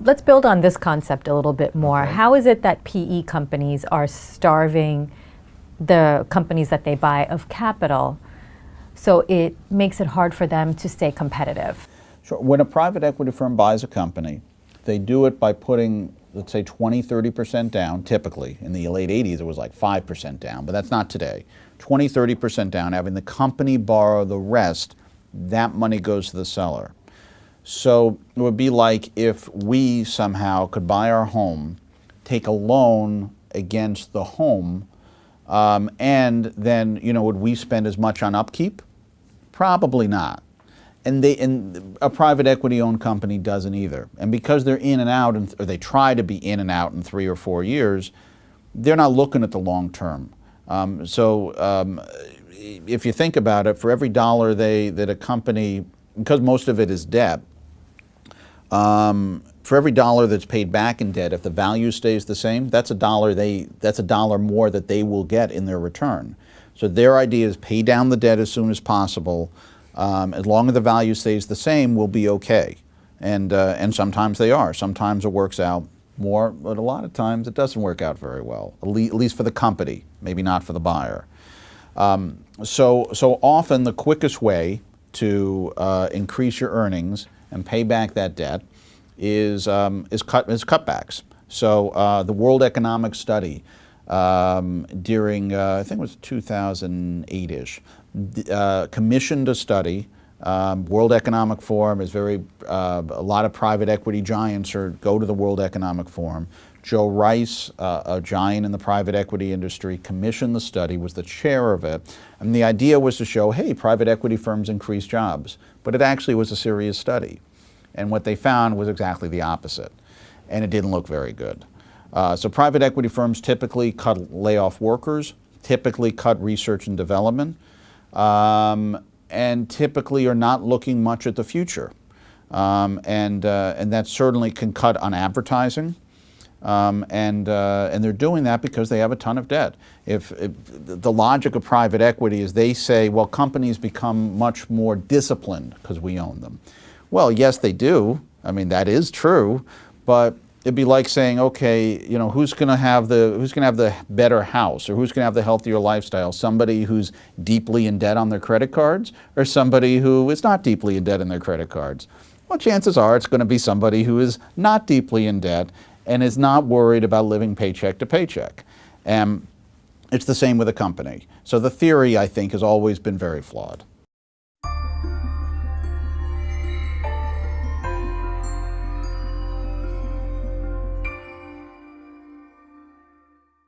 let's build on this concept a little bit more. Okay. How is it that PE companies are starving the companies that they buy of capital, so it makes it hard for them to stay competitive? Sure. When a private equity firm buys a company, they do it by putting, let's say, 20, 30% down, typically. In the late 80s, it was like 5% down, but that's not today. 20, 30% down, having the company borrow the rest, that money goes to the seller. So it would be like if we somehow could buy our home, take a loan against the home, and then, would we spend as much on upkeep? Probably not. And a private equity-owned company doesn't either. And because they're in and out, or they try to be in and out in 3 or 4 years, they're not looking at the long term. If you think about it, for every dollar that a company, because most of it is debt, for every dollar that's paid back in debt, if the value stays the same, that's a dollar more that they will get in their return. So their idea is pay down the debt as soon as possible. As long as the value stays the same, we'll be okay. And sometimes they are. Sometimes it works out more, but a lot of times it doesn't work out very well, at least for the company, maybe not for the buyer. So often the quickest way to increase your earnings and pay back that debt is cutbacks. So the World Economic Study during, I think it was 2008-ish, commissioned a study. World Economic Forum is a lot of private equity giants go to the World Economic Forum. Joe Rice, a giant in the private equity industry, commissioned the study, was the chair of it. And the idea was to show, hey, private equity firms increase jobs. But it actually was a serious study. And what they found was exactly the opposite. And it didn't look very good. So private equity firms typically lay off workers, typically cut research and development, and typically are not looking much at the future. And that certainly can cut on advertising. And they're doing that because they have a ton of debt. If the logic of private equity is they say, well, companies become much more disciplined because we own them. Well, yes, they do. I mean, that is true, but it'd be like saying, okay, who's going to have the better house, or who's going to have the healthier lifestyle? Somebody who's deeply in debt on their credit cards, or somebody who is not deeply in debt on their credit cards? Well, chances are it's going to be somebody who is not deeply in debt and is not worried about living paycheck to paycheck. And it's the same with a company. So the theory, I think, has always been very flawed.